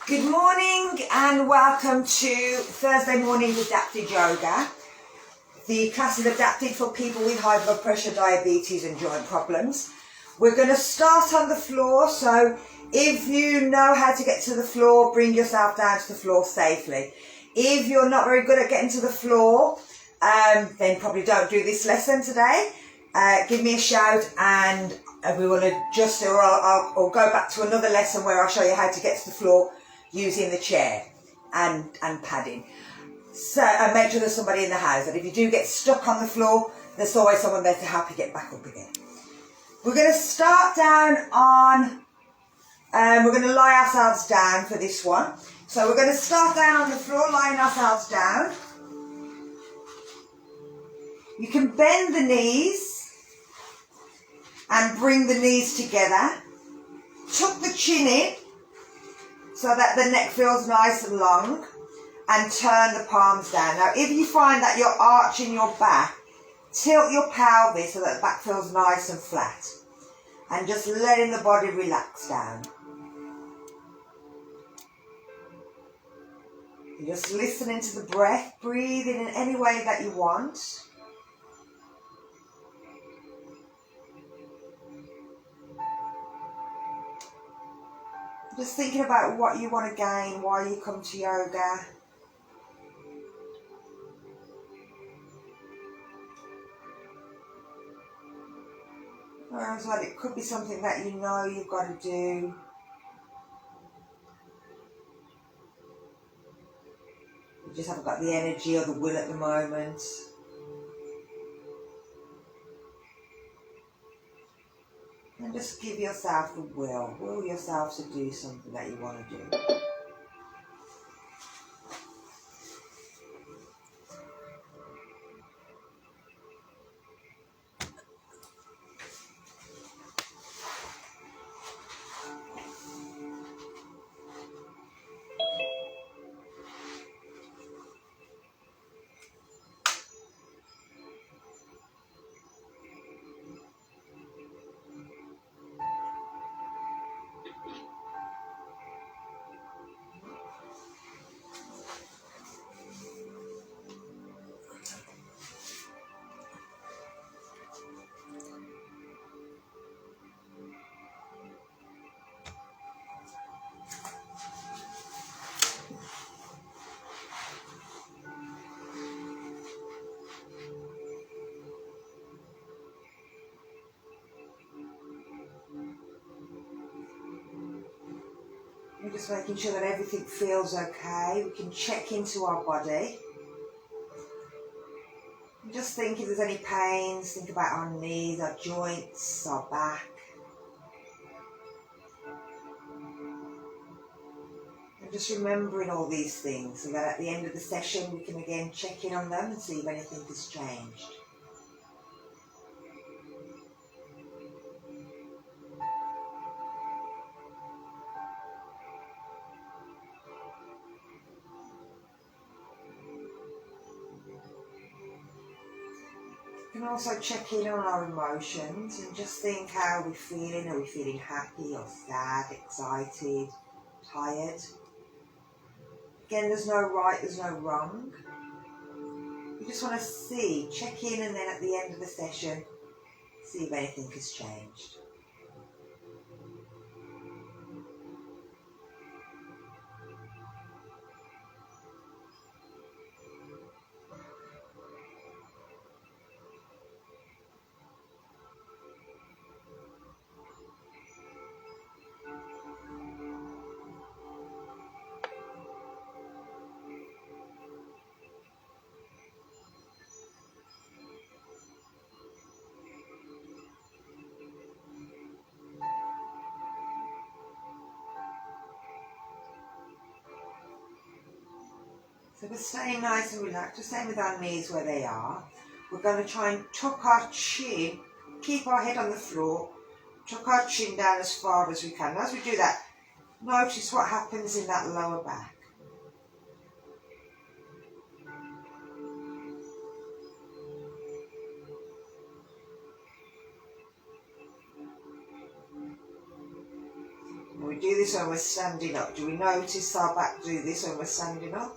Good morning and welcome to Thursday morning adapted yoga. The class is adapted for people with high blood pressure, diabetes and joint problems. We're going to start on the floor, so if you know how to get to the floor, bring yourself down to the floor safely. If you're not very good at getting to the floor, then probably don't do this lesson today. Give me a shout and we will adjust, or I'll go back to another lesson where I'll show you how to get to the floor using the chair and padding. So, and make sure there's somebody in the house, and if you do get stuck on the floor, there's always someone there to help you get back up again. We're going to start down on, we're going to lie ourselves down for this one. So we're going to start down on the floor, lying ourselves down. You can bend the knees and bring the knees together. Tuck the chin in so that the neck feels nice and long, and turn the palms down. Now if you find that you're arching your back, tilt your pelvis so that the back feels nice and flat, and just letting the body relax down. You're just listening to the breath, breathing in any way that you want. Just thinking about what you want to gain, why you come to yoga. Or as well, it could be something that you know you've got to do. You just haven't got the energy or the will at the moment. And just give yourself the will yourself to do something that you want to do. We're just making sure that everything feels okay. We can check into our body. And just think if there's any pains, think about our knees, our joints, our back. And just remembering all these things so that at the end of the session we can again check in on them and see if anything has changed. We can also check in on our emotions and just think how we're feeling. Are we feeling happy or sad, excited, tired? Again, there's no right, there's no wrong. You just want to see, check in, and then at the end of the session, see if anything has changed. So we're staying nice and relaxed, just staying with our knees where they are. We're going to try and tuck our chin, keep our head on the floor, tuck our chin down as far as we can. And as we do that, notice what happens in that lower back. We do this when we're standing up. Do we notice our back do this when we're standing up?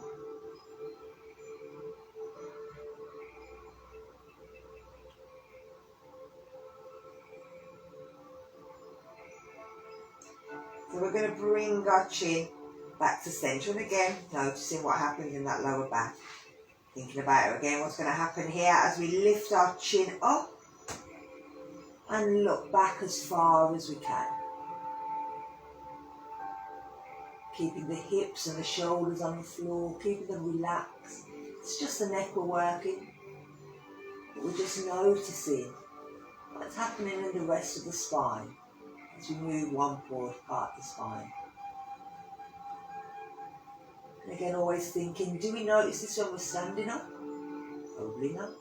So we're going to bring our chin back to centre, and again noticing what happens in that lower back. Thinking about it again, what's going to happen here as we lift our chin up and look back as far as we can. Keeping the hips and the shoulders on the floor, keeping them relaxed. It's just the neck we're working, but we're just noticing what's happening in the rest of the spine as we move one part of the spine. And again, always thinking, do we notice this when we're standing up? Probably not.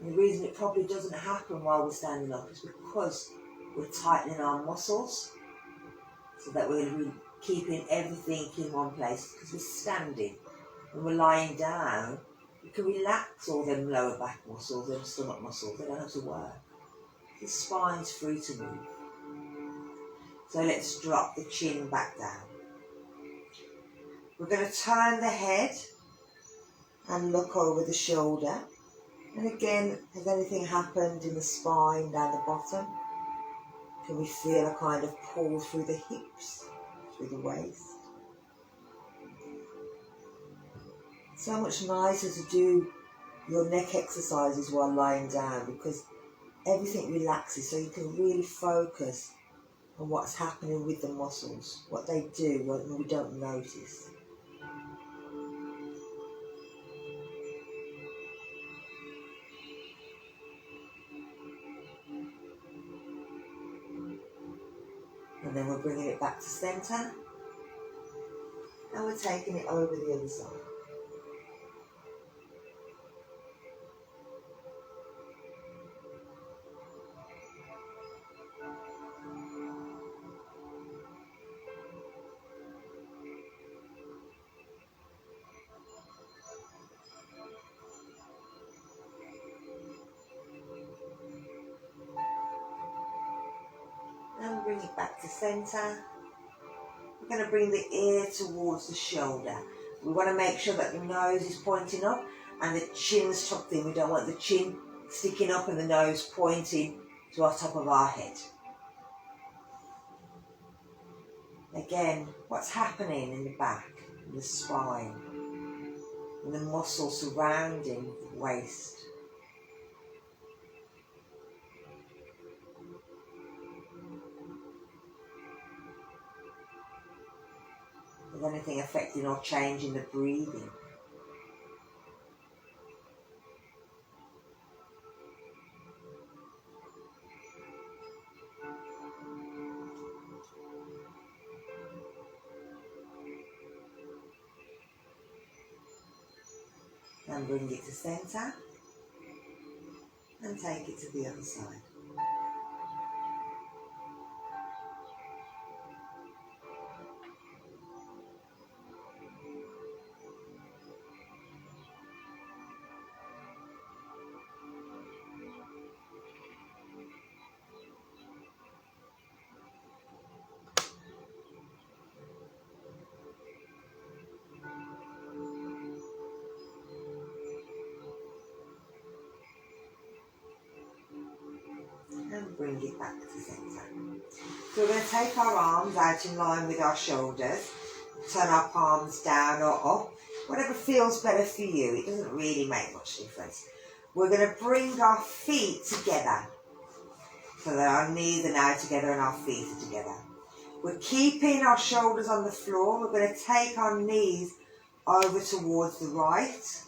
And the reason it probably doesn't happen while we're standing up is because we're tightening our muscles so that we're keeping everything in one place, because we're standing. When we're lying down, we can relax all them lower back muscles, them stomach muscles, they don't have to work. The spine's free to move. So let's drop the chin back down. We're going to turn the head and look over the shoulder. And again, has anything happened in the spine down the bottom? Can we feel a kind of pull through the hips, through the waist? So much nicer to do your neck exercises while lying down, because everything relaxes, so you can really focus on what's happening with the muscles, what they do when we don't notice. And then we're bringing it back to centre, and we're taking it over the other side. And bring it back to centre. We're going to bring the ear towards the shoulder. We want to make sure that the nose is pointing up and the chin's tucked in. We don't want the chin sticking up and the nose pointing to our top of our head. Again, what's happening in the back, in the spine, and the muscle surrounding the waist. Is anything affecting or changing the breathing? And bring it to centre and take it to the other side. And bring it back to centre. So we're going to take our arms out in line with our shoulders, turn our palms down or up, whatever feels better for you. It doesn't really make much difference. We're going to bring our feet together so that our knees are now together and our feet are together. We're keeping our shoulders on the floor. We're going to take our knees over towards the right.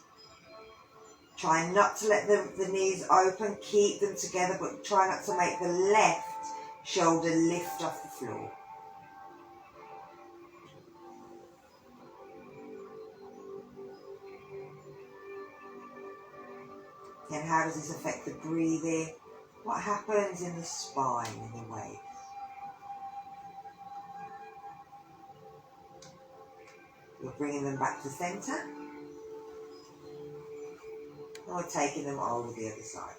Try not to let the knees open, keep them together, but try not to make the left shoulder lift off the floor. And how does this affect the breathing? What happens in the spine in the waist? We're bringing them back to centre. And we're taking them over the other side.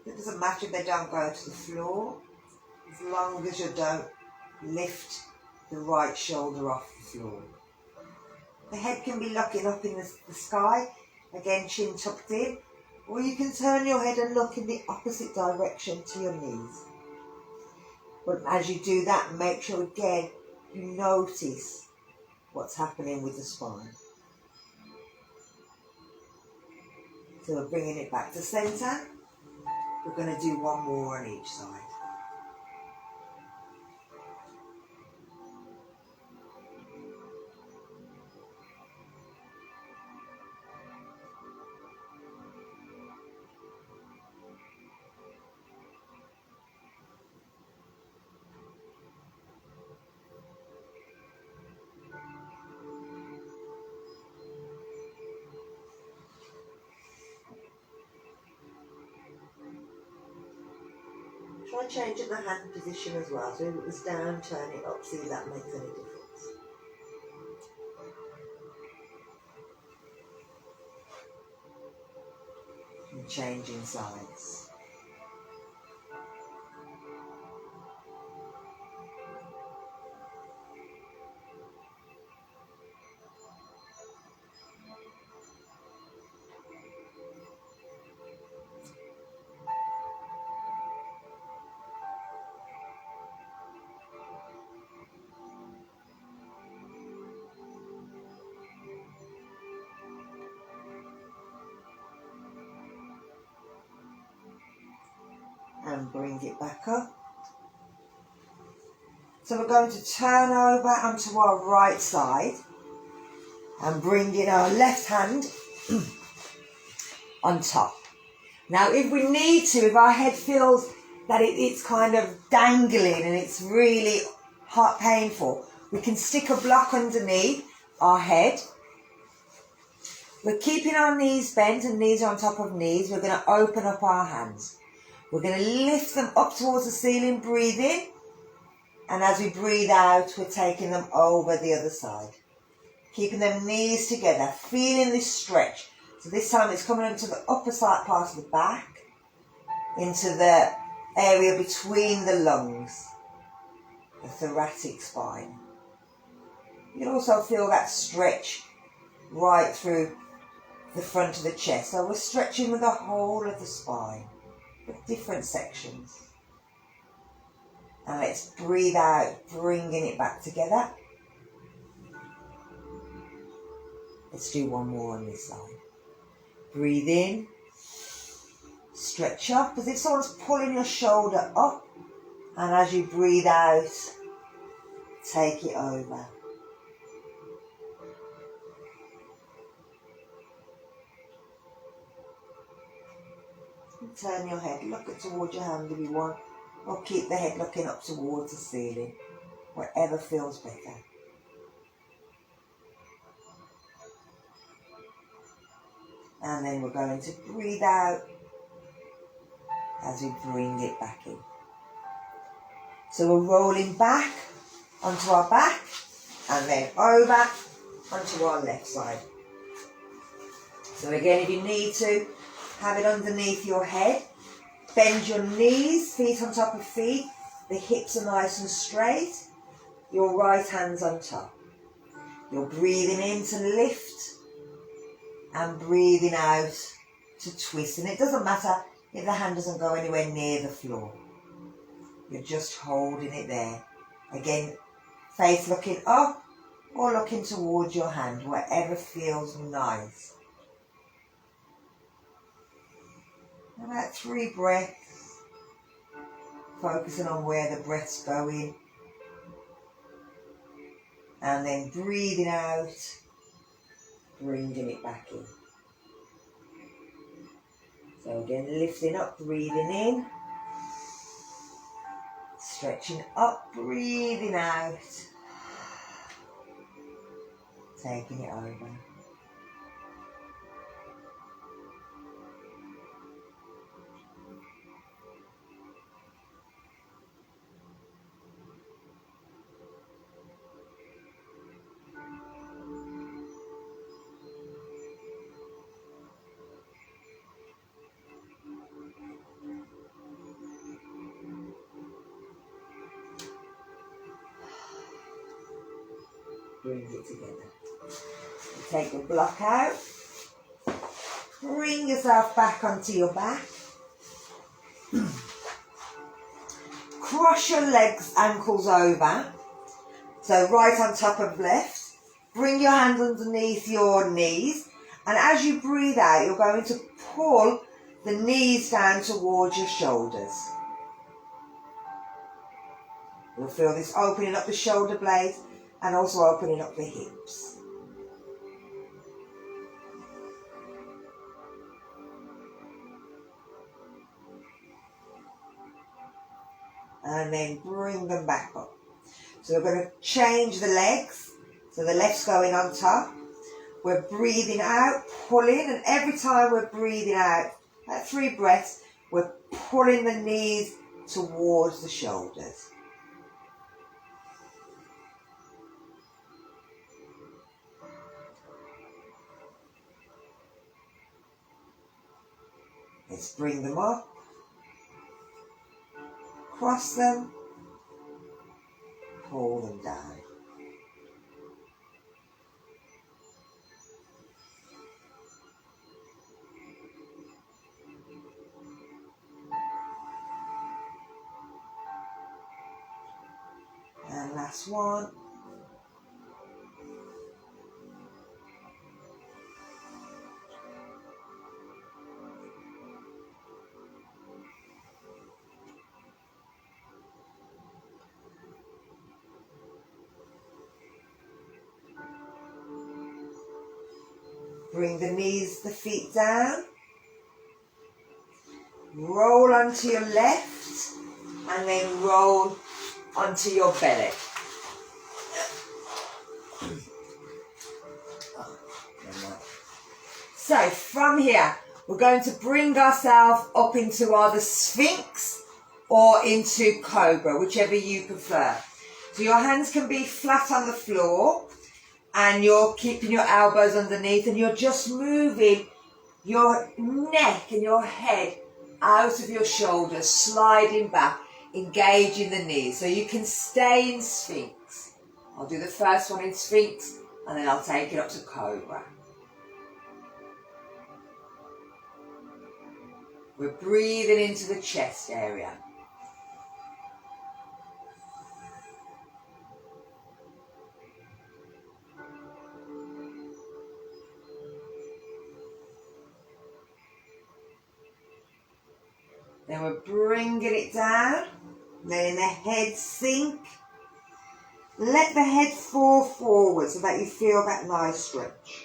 It doesn't matter if they don't go to the floor, as long as you don't lift the right shoulder off the floor. The head can be looking up in the sky, again chin tucked in, or you can turn your head and look in the opposite direction to your knees. But as you do that, make sure again you notice what's happening with the spine. So we're bringing it back to centre. We're going to do one more on each side. Try changing the hand position as well. So if it was down, turn it up, see if that makes any difference. And changing sides. And bring it back up. So we're going to turn over onto our right side and bring in our left hand on top. Now if we need to, if our head feels that it's kind of dangling and it's really hot, painful, we can stick a block underneath our head. We're keeping our knees bent and knees on top of knees. We're going to open up our hands. We're going to lift them up towards the ceiling, breathe in. And as we breathe out, we're taking them over the other side. Keeping them knees together, feeling this stretch. So this time it's coming into the upper side part of the back, into the area between the lungs, the thoracic spine. You can also feel that stretch right through the front of the chest. So we're stretching with the whole of the spine, with different sections. And let's breathe out, bringing it back together. Let's do one more on this side. Breathe in, stretch up as if someone's pulling your shoulder up. And as you breathe out, take it over. Turn your head, look it towards your hand if you want, or keep the head looking up towards the ceiling, whatever feels better. And then we're going to breathe out as we bring it back in. So we're rolling back onto our back and then over onto our left side. So again, if you need to, have it underneath your head. Bend your knees, feet on top of feet. The hips are nice and straight. Your right hand's on top. You're breathing in to lift and breathing out to twist. And it doesn't matter if the hand doesn't go anywhere near the floor. You're just holding it there. Again, face looking up or looking towards your hand, whatever feels nice. About 3 breaths, focusing on where the breath's going. And then breathing out, bringing it back in. So again, lifting up, breathing in. Stretching up, breathing out. Taking it over. brings it together. You take the block out, bring yourself back onto your back. Cross your legs, ankles over. So right on top of left. Bring your hands underneath your knees. And as you breathe out, you're going to pull the knees down towards your shoulders. You'll feel this opening up the shoulder blades and also opening up the hips. And then bring them back up. So we're going to change the legs. So the left's going on top. We're breathing out, pulling, and every time we're breathing out, at 3 breaths, we're pulling the knees towards the shoulders. Let's bring them up, cross them, pull them down. And last one. Bring the knees, the feet down. Roll onto your left and then roll onto your belly. So from here, we're going to bring ourselves up into either Sphinx or into Cobra, whichever you prefer. So your hands can be flat on the floor and you're keeping your elbows underneath and you're just moving your neck and your head out of your shoulders, sliding back, engaging the knees. So you can stay in Sphinx. I'll do the first one in Sphinx and then I'll take it up to Cobra. We're breathing into the chest area. Then we're bringing it down, letting the head sink. Let the head fall forward so that you feel that nice stretch.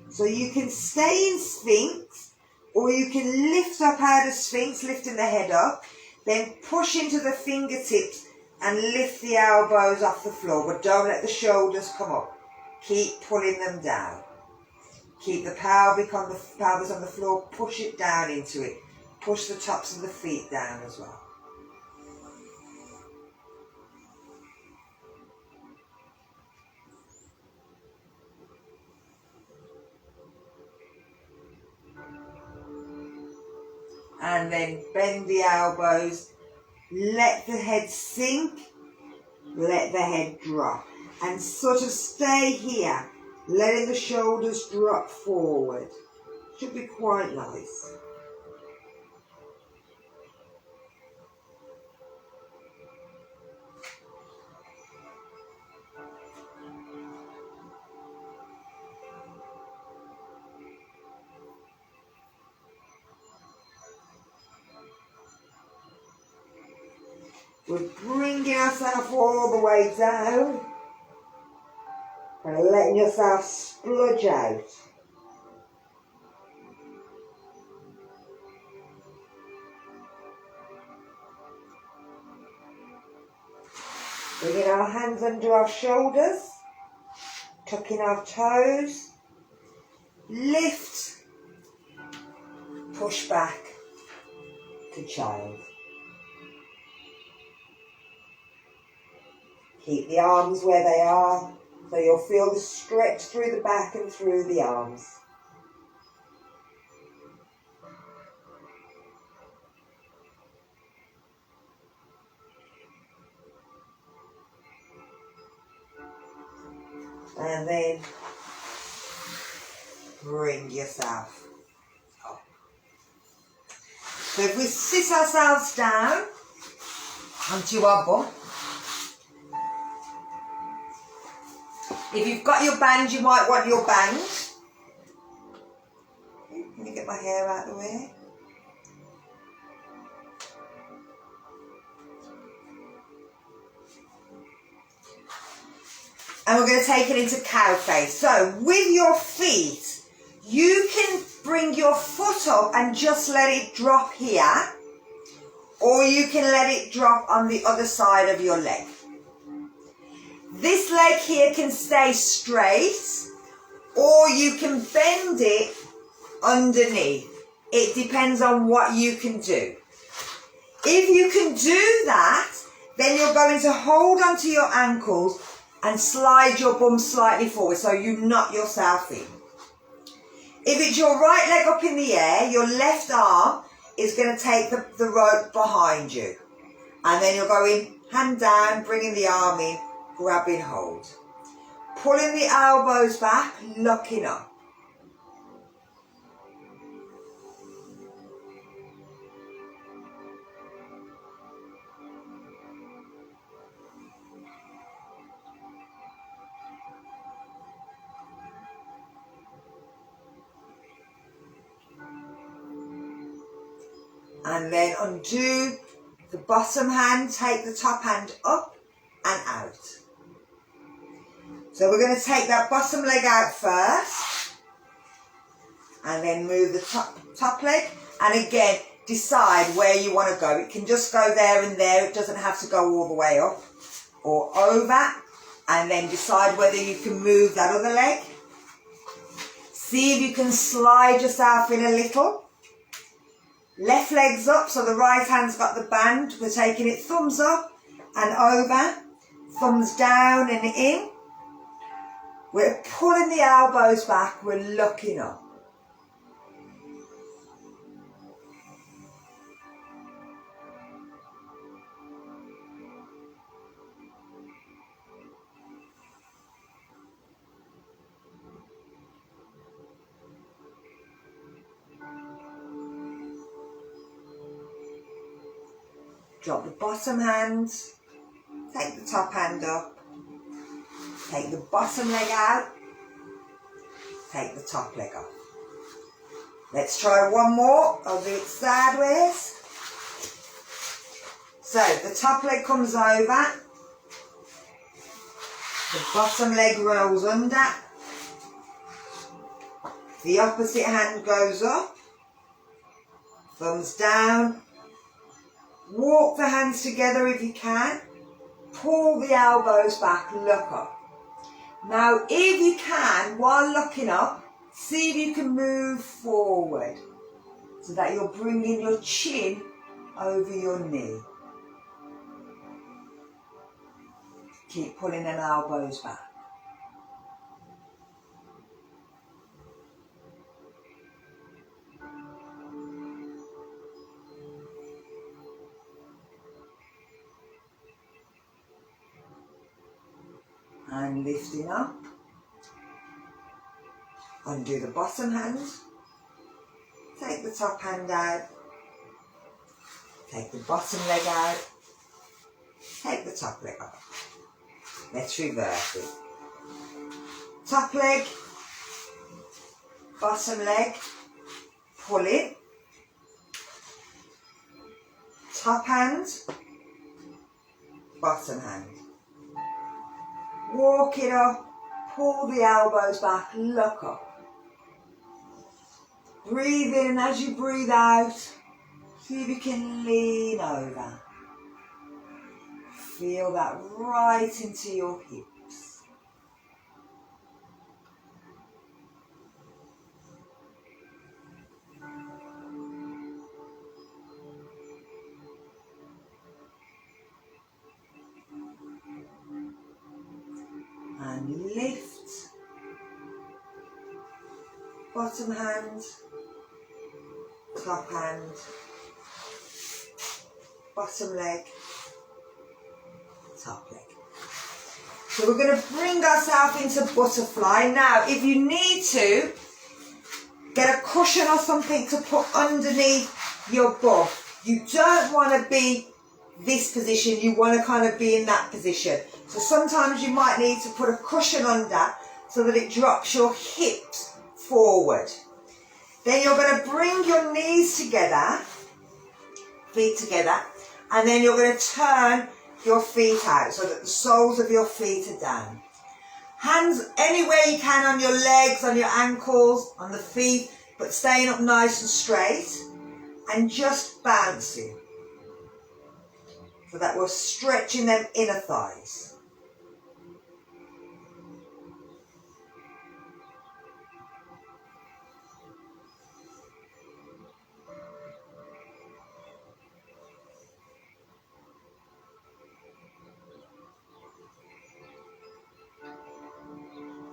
So you can stay in Sphinx or you can lift up out of Sphinx, lifting the head up, then push into the fingertips and lift the elbows off the floor, but don't let the shoulders come up. Keep pulling them down. Keep the pelvis on the floor, push it down into it. Push the tops of the feet down as well. And then bend the elbows. Let the head sink, let the head drop. And sort of stay here, letting the shoulders drop forward. Should be quite nice. We're bringing ourselves all the way down and letting yourself spludge out. Bringing our hands under our shoulders, tucking our toes, lift, push back to child. Keep the arms where they are, so you'll feel the stretch through the back and through the arms. And then bring yourself up. So if we sit ourselves down onto our bum, if you've got your band, you might want your band. Let me get my hair out of the way. And we're going to take it into cow face. So with your feet, you can bring your foot up and just let it drop here, or you can let it drop on the other side of your leg. This leg here can stay straight, or you can bend it underneath. It depends on what you can do. If you can do that, then you're going to hold onto your ankles and slide your bum slightly forward so you knock yourself in. If it's your right leg up in the air, your left arm is going to take the rope behind you. And then you're going hand down, bringing the arm in, grabbing hold. Pulling the elbows back, locking up. And then undo the bottom hand, take the top hand up and out. So we're going to take that bottom leg out first and then move the top leg, and again decide where you want to go. It can just go there and there, it doesn't have to go all the way up or over, and then decide whether you can move that other leg. See if you can slide yourself in a little. Left leg's up, so the right hand's got the band. We're taking it thumbs up and over, thumbs down and in. We're pulling the elbows back, we're looking up. Drop the bottom hand, take the top hand up, take the bottom leg out, take the top leg off. Let's try one more. I'll do it sideways. So the top leg comes over, the bottom leg rolls under, the opposite hand goes up, thumbs down. Walk the hands together if you can. Pull the elbows back, look up. Now, if you can, while looking up, see if you can move forward so that you're bringing your chin over your knee. Keep pulling them elbows back. And lifting up. Undo the bottom hand. Take the top hand out. Take the bottom leg out. Take the top leg off. Let's reverse it. Top leg. Bottom leg. Pull it. Top hand. Bottom hand. Walk it up, pull the elbows back, look up. Breathe in as you breathe out. See if you can lean over. Feel that right into your hips. And lift, bottom hand, top hand, bottom leg, top leg. So we're going to bring ourselves into butterfly. Now, if you need to, get a cushion or something to put underneath your bum. You don't want to be this position, you want to kind of be in that position. So sometimes you might need to put a cushion under so that it drops your hips forward. Then you're going to bring your knees together, feet together, and then you're going to turn your feet out so that the soles of your feet are down. Hands anywhere you can on your legs, on your ankles, on the feet, but staying up nice and straight and just bouncing so that we're stretching them inner thighs.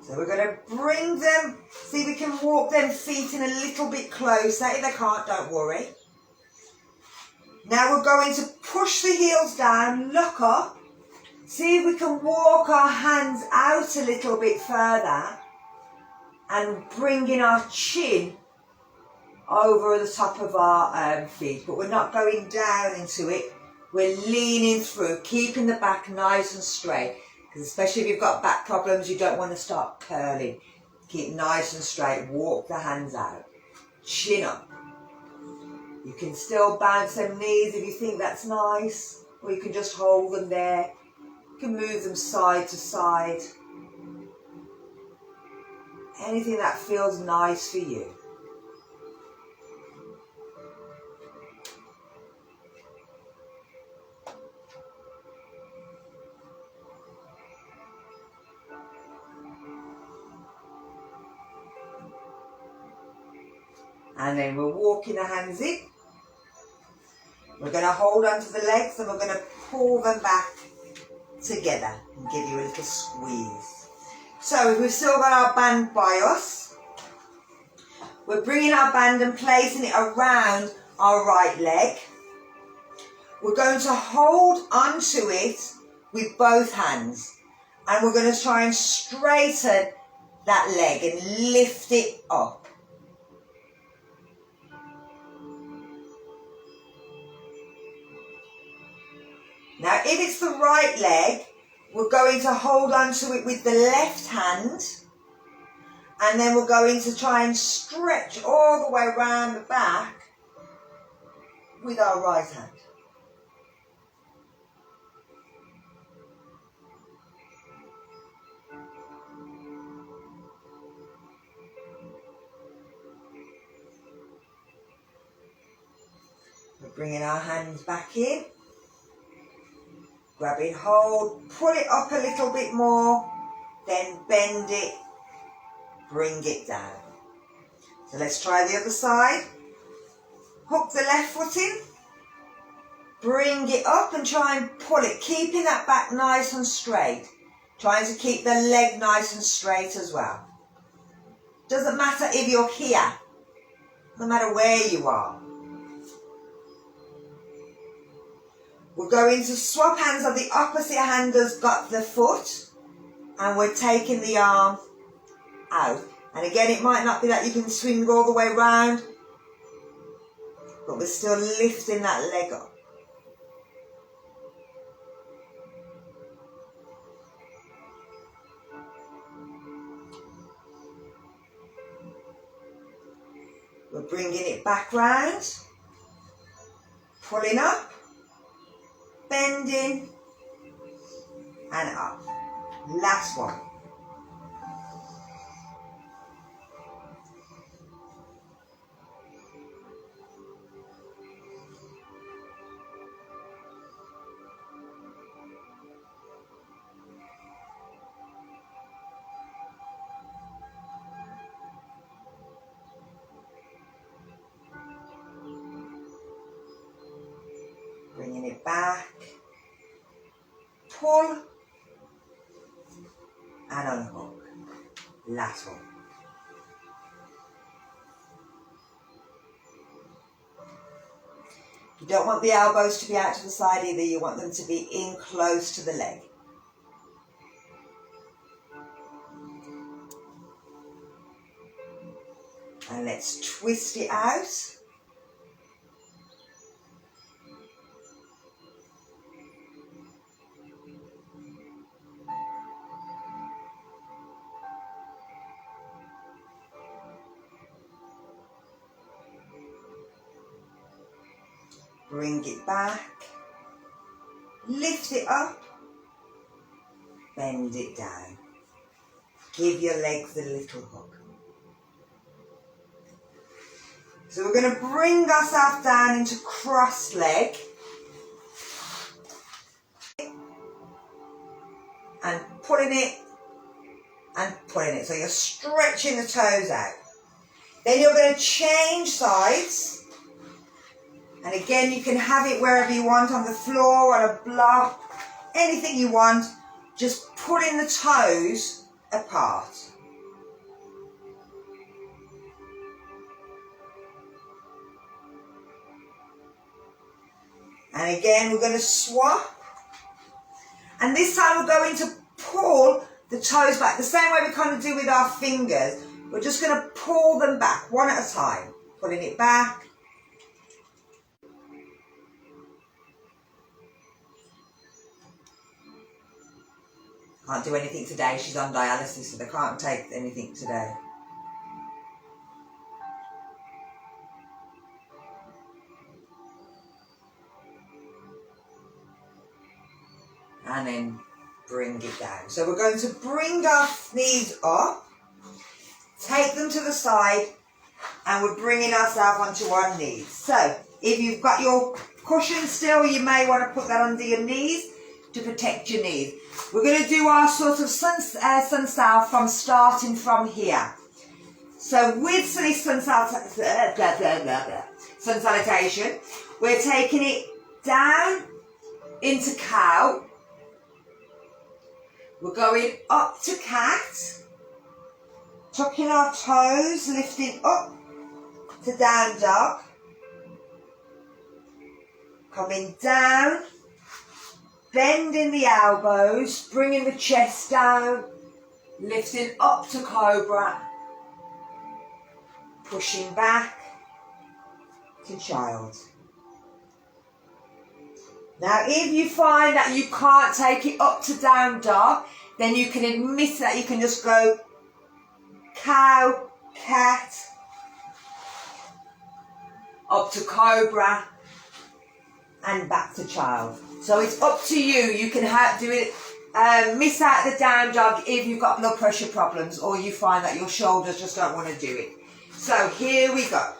So we're going to bring them, see if we can walk them feet in a little bit closer. If they can't, don't worry. Now we're going to push the heels down, look up, see if we can walk our hands out a little bit further and bringing our chin over the top of our feet. But we're not going down into it, we're leaning through, keeping the back nice and straight. Because especially if you've got back problems, you don't want to start curling. Keep nice and straight, walk the hands out, chin up. You can still bounce them knees if you think that's nice, or you can just hold them there. You can move them side to side. Anything that feels nice for you. And then we're walking the hands in. We're going to hold onto the legs and we're going to pull them back together and give you a little squeeze. So we've still got our band by us. We're bringing our band and placing it around our right leg. We're going to hold onto it with both hands. And we're going to try and straighten that leg and lift it up. Now, if it's the right leg, we're going to hold onto it with the left hand, and then we're going to try and stretch all the way around the back with our right hand. We're bringing our hands back in. Grab it, hold, pull it up a little bit more, then bend it, bring it down. So let's try the other side. Hook the left foot in, bring it up and try and pull it, keeping that back nice and straight. Trying to keep the leg nice and straight as well. Doesn't matter if you're here, no matter where you are. We're going to swap hands on the opposite hand has got the foot, and we're taking the arm out. And again, it might not be that you can swing all the way round, but we're still lifting that leg up. We're bringing it back round, pulling up, bending and up. Last one. Bringing it back. Pull and unhook. Last one. You don't want the elbows to be out to the side either, you want them to be in close to the leg. And let's twist it out. Bring it back. Lift it up. Bend it down. Give your legs a little hug. So we're going to bring ourselves down into cross leg. And pulling it and pulling it. So you're stretching the toes out. Then you're going to change sides. And again, you can have it wherever you want, on the floor, on a block, anything you want. Just pulling the toes apart. And again, we're going to swap. And this time we're going to pull the toes back, the same way we kind of do with our fingers. We're just going to pull them back, one at a time. Pulling it back. Can't do anything today, she's on dialysis, so they can't take anything today. And then bring it down. So we're going to bring our knees up, take them to the side, and we're bringing ourselves onto our knees. So if you've got your cushion still, you may want to put that under your knees to protect your knees. We're going to do our sort of sun south from starting from here. So with this sun salutation, we're taking it down into cow. We're going up to cat, tucking our toes, lifting up to down dog, coming down, bending the elbows, bringing the chest down, lifting up to cobra, pushing back to child. Now, if you find that you can't take it up to down dog, then you can admit that you can just go cow, cat, up to cobra, and back to child. So it's up to you. You can do it, miss out the down dog if you've got blood pressure problems or you find that your shoulders just don't want to do it. So here we go.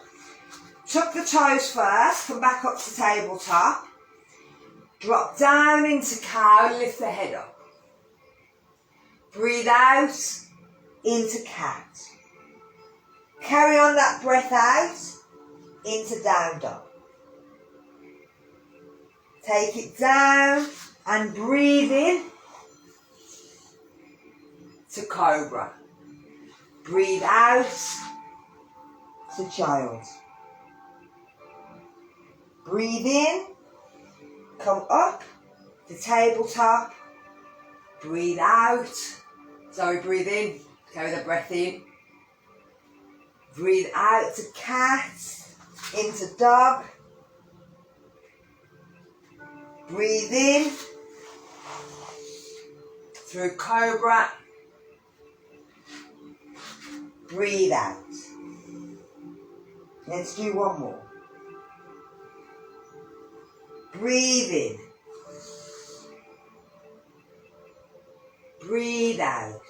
Tuck the toes first, come back up to tabletop. Drop down into cow, lift the head up. Breathe out into cat. Carry on that breath out into down dog. Take it down and breathe in to cobra. Breathe out to child. Breathe in. Come up to tabletop, breathe out, breathe in, carry the breath in, breathe out to cat, into dog, breathe in, through cobra, breathe out. Let's do one more. Breathe in. Breathe out.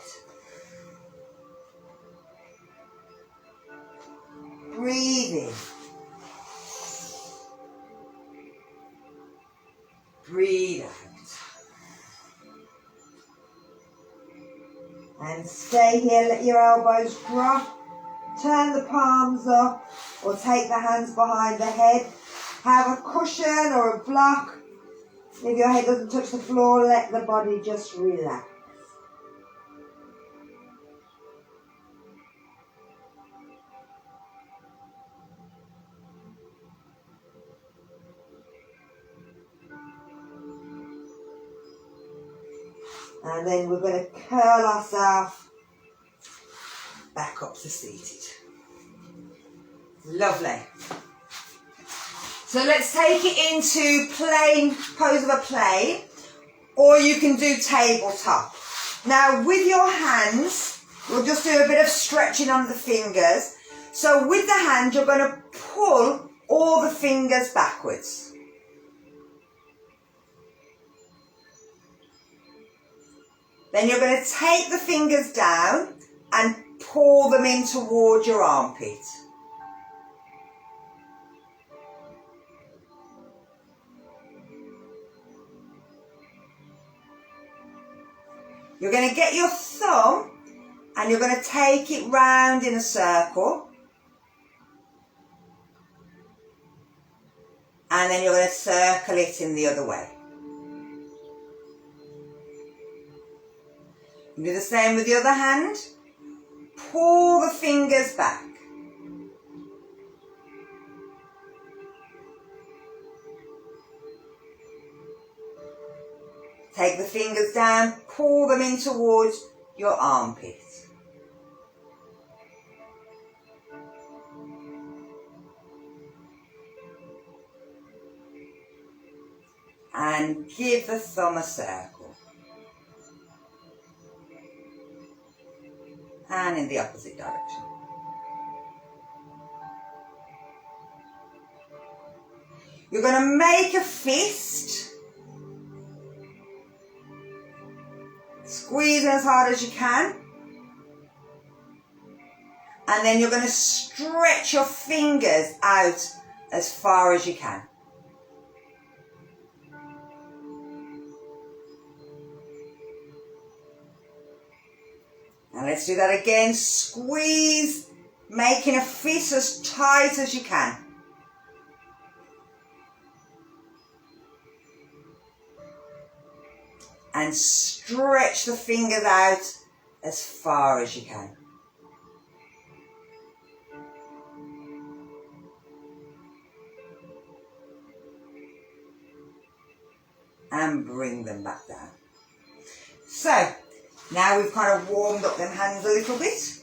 Breathe in. Breathe out. And stay here, let your elbows drop. Turn the palms up or take the hands behind the head. Have a cushion or a block. If your head doesn't touch the floor, let the body just relax. And then we're going to curl ourselves back up to seated. Lovely. So let's take it into plain, pose of a plane, or you can do tabletop. Now with your hands, we'll just do a bit of stretching on the fingers. So with the hand, you're going to pull all the fingers backwards. Then you're going to take the fingers down and pull them in towards your armpit. You're going to get your thumb and you're going to take it round in a circle. And then you're going to circle it in the other way. You do the same with the other hand. Pull the fingers back. Take the fingers down, pull them in towards your armpit. And give the thumb a circle. And in the opposite direction. You're going to make a fist. Squeeze as hard as you can. And then you're going to stretch your fingers out as far as you can. Now let's do that again. Squeeze, making a fist as tight as you can. And stretch the fingers out as far as you can. And bring them back down. So, now we've kind of warmed up them hands a little bit.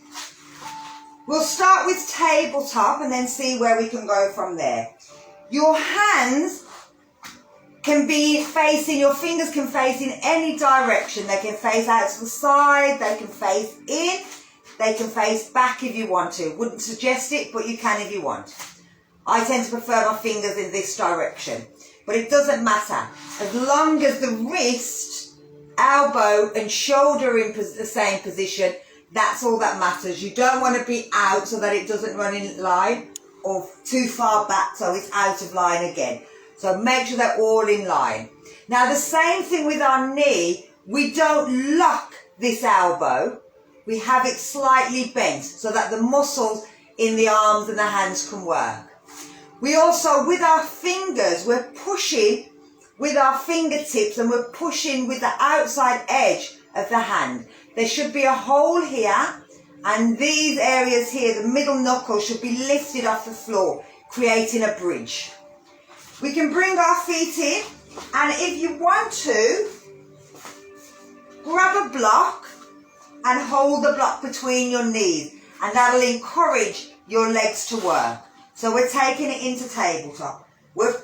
We'll start with tabletop and then see where we can go from there. Your hands can be facing, your fingers can face in any direction. They can face out to the side, they can face in, they can face back if you want to. Wouldn't suggest it, but you can if you want. I tend to prefer my fingers in this direction, but it doesn't matter. As long as the wrist, elbow and shoulder are in the same position, that's all that matters. You don't want to be out so that it doesn't run in line, or too far back so it's out of line again. So make sure they're all in line. Now the same thing with our knee. We don't lock this elbow. We have it slightly bent so that the muscles in the arms and the hands can work. We also, with our fingers, we're pushing with our fingertips and we're pushing with the outside edge of the hand. There should be a hole here, and these areas here, the middle knuckles, should be lifted off the floor, creating a bridge. We can bring our feet in, and if you want to, grab a block and hold the block between your knees, and that'll encourage your legs to work. So we're taking it into tabletop. We're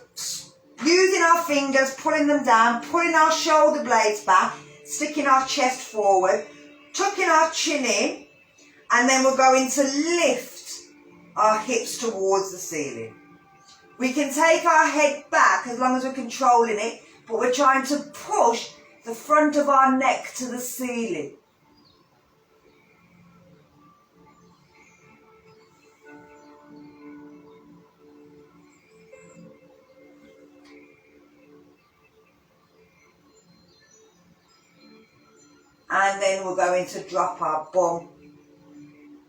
using our fingers, pulling them down, pulling our shoulder blades back, sticking our chest forward, tucking our chin in, and then we're going to lift our hips towards the ceiling. We can take our head back as long as we're controlling it, but we're trying to push the front of our neck to the ceiling. And then we're going to drop our bum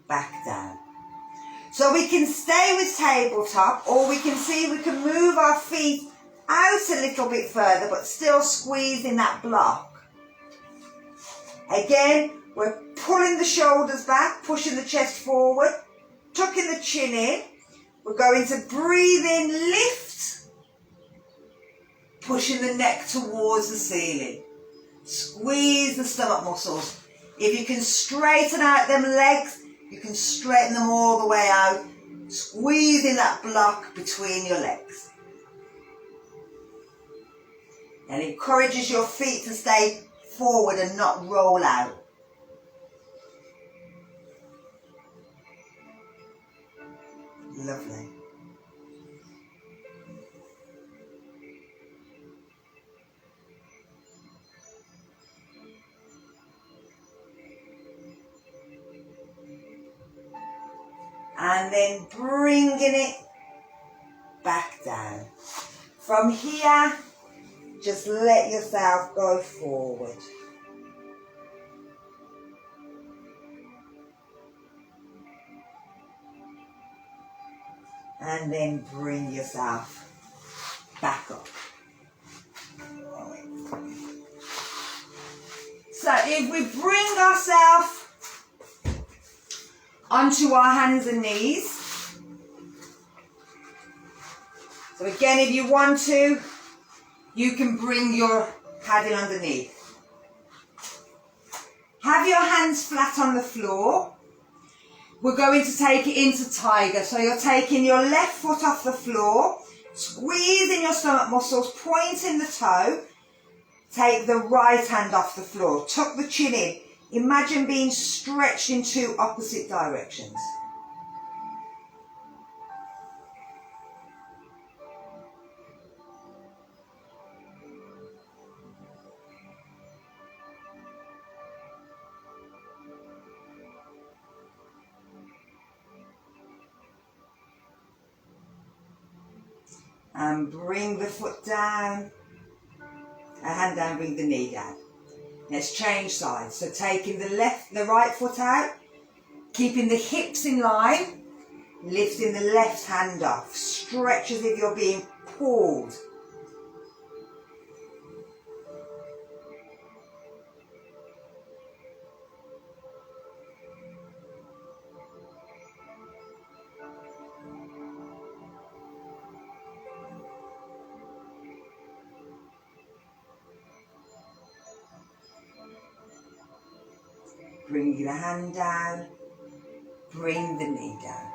back down. So we can stay with tabletop, or we can see we can move our feet out a little bit further, but still squeezing that block. Again, we're pulling the shoulders back, pushing the chest forward, tucking the chin in. We're going to breathe in, lift, pushing the neck towards the ceiling. Squeeze the stomach muscles. If you can straighten out them legs, you can straighten them all the way out. Squeezing that block between your legs. And encourages your feet to stay forward and not roll out. Lovely. And then bringing it back down. From here, just let yourself go forward. And then bring yourself back up. So if we bring ourselves onto our hands and knees. So again, if you want to, you can bring your paddle underneath. Have your hands flat on the floor. We're going to take it into tiger. So you're taking your left foot off the floor, squeezing your stomach muscles, pointing the toe. Take the right hand off the floor. Tuck the chin in. Imagine being stretched in two opposite directions. And bring the foot down. A hand down, bring the knee down. Let's change sides. So taking the right foot out, keeping the hips in line, lifting the left hand off. Stretch as if you're being pulled. Bring the hand down, bring the knee down.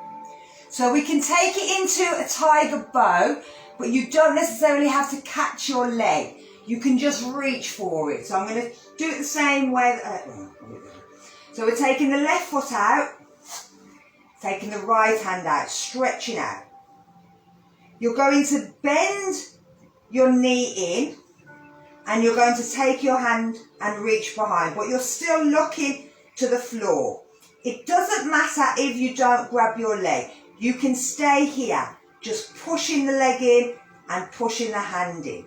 So we can take it into a tiger bow, but you don't necessarily have to catch your leg. You can just reach for it. So I'm going to do it the same way. So we're taking the left foot out, taking the right hand out, stretching out. You're going to bend your knee in, and you're going to take your hand and reach behind, but you're still looking to the floor. It doesn't matter if you don't grab your leg. You can stay here, just pushing the leg in and pushing the hand in.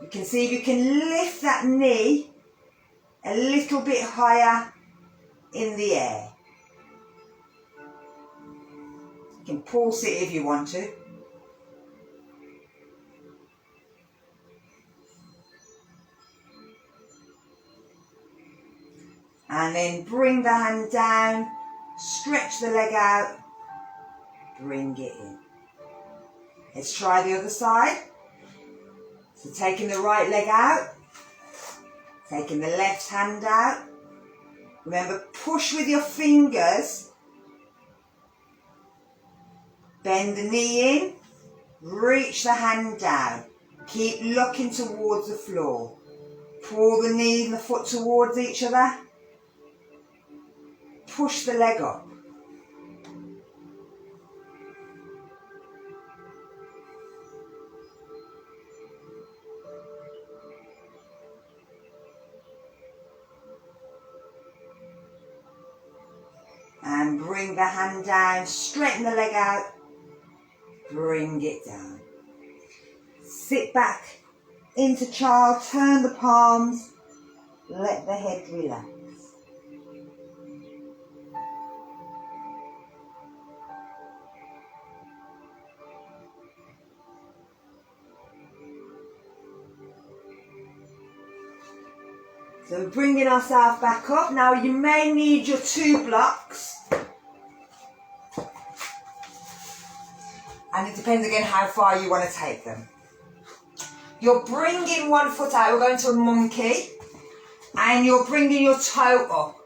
You can see if you can lift that knee a little bit higher in the air. You can pulse it if you want to. And then bring the hand down, stretch the leg out, bring it in. Let's try the other side. So taking the right leg out, taking the left hand out. Remember, push with your fingers. Bend the knee in, reach the hand down. Keep looking towards the floor. Pull the knee and the foot towards each other. Push the leg up. And bring the hand down, straighten the leg out, bring it down. Sit back into child, turn the palms, let the head relax. So we're bringing ourselves back up. Now you may need your 2 blocks. And it depends again how far you want to take them. You're bringing one foot out. We're going to a monkey. And you're bringing your toe up.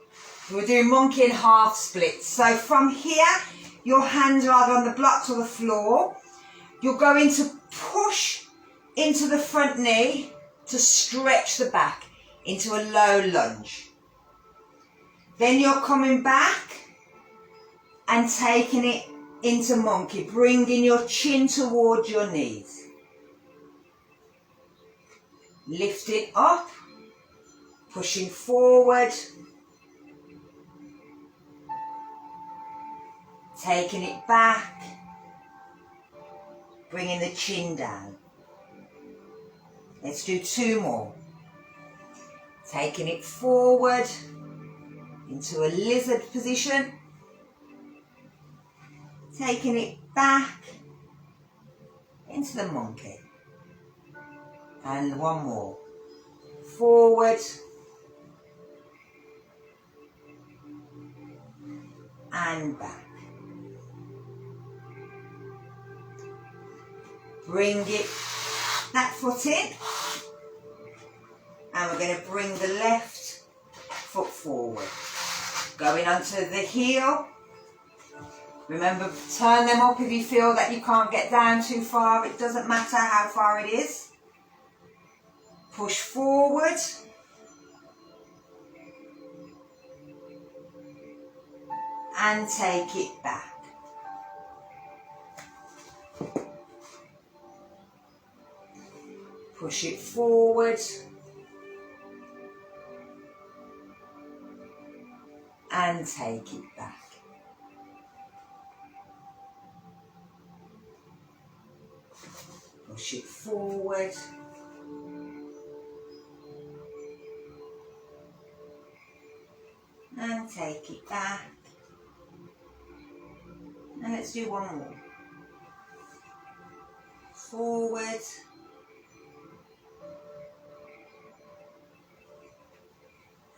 We're doing monkey and half splits. So from here, your hands are either on the blocks or the floor. You're going to push into the front knee to stretch the back into a low lunge. Then you're coming back and taking it into monkey, bringing your chin towards your knees. Lift it up, pushing forward, taking it back, bringing the chin down. Let's do 2 more. Taking it forward into a lizard position, taking it back into the monkey. And 1 more. Forward and back. Bring that foot in, and we're going to bring the left foot forward. Going onto the heel. Remember, turn them up if you feel that you can't get down too far. It doesn't matter how far it is. Push forward. And take it back. Push it forward. And take it back. Push it forward. And take it back. And let's do 1 more. Forward.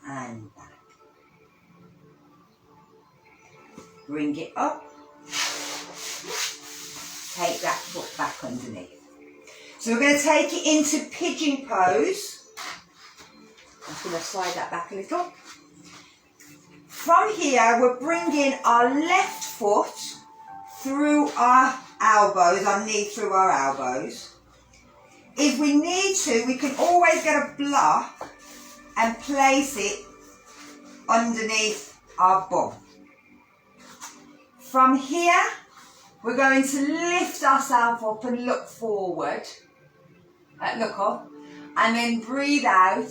And back. Bring it up. Take that foot back underneath. So we're going to take it into pigeon pose. I'm going to slide that back a little. From here, we're bringing our left foot through our elbows, our knee through our elbows. If we need to, we can always get a block and place it underneath our bum. From here, we're going to lift ourselves up and look forward, look up, and then breathe out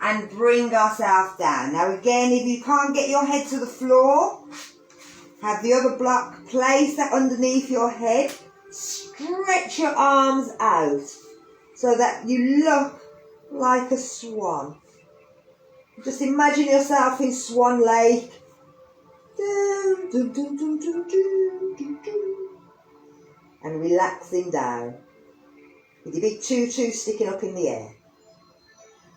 and bring ourselves down. Now again, if you can't get your head to the floor, have the other block, place that underneath your head, stretch your arms out so that you look like a swan. Just imagine yourself in Swan Lake. And relaxing down with your big tutu sticking up in the air.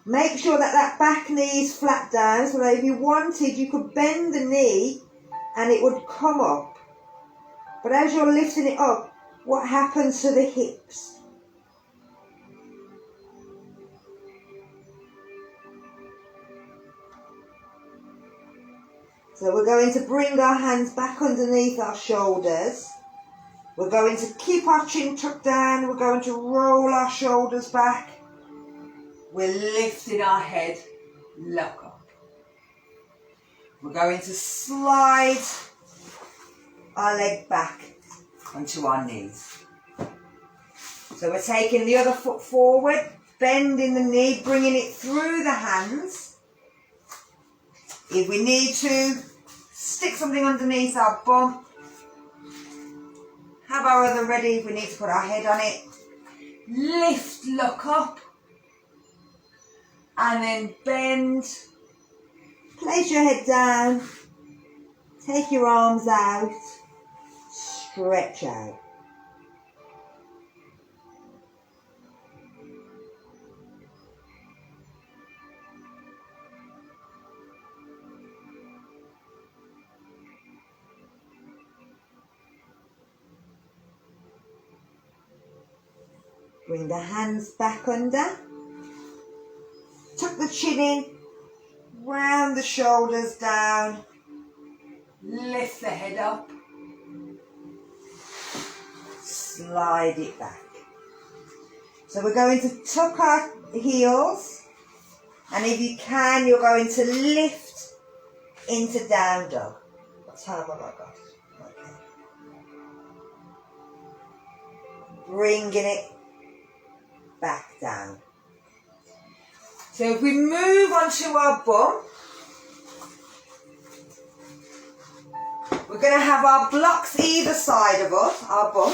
Make sure that that back knee is flat down so that if you wanted, you could bend the knee and it would come up. But as you're lifting it up, what happens to the hips? So we're going to bring our hands back underneath our shoulders. We're going to keep our chin tucked down. We're going to roll our shoulders back. We're lifting our head, look up. We're going to slide our leg back onto our knees. So we're taking the other foot forward, bending the knee, bringing it through the hands. If we need to, stick something underneath our bum. Have our other ready if we need to put our head on it. Lift, look up. And then bend. Place your head down. Take your arms out. Stretch out. Bring the hands back under. Tuck the chin in. Round the shoulders down. Lift the head up. Slide it back. So we're going to tuck our heels, and if you can, you're going to lift into down dog. What time have I got? Okay. Bringing it back down. So if we move onto our bum, we're going to have our blocks either side of us, our bum.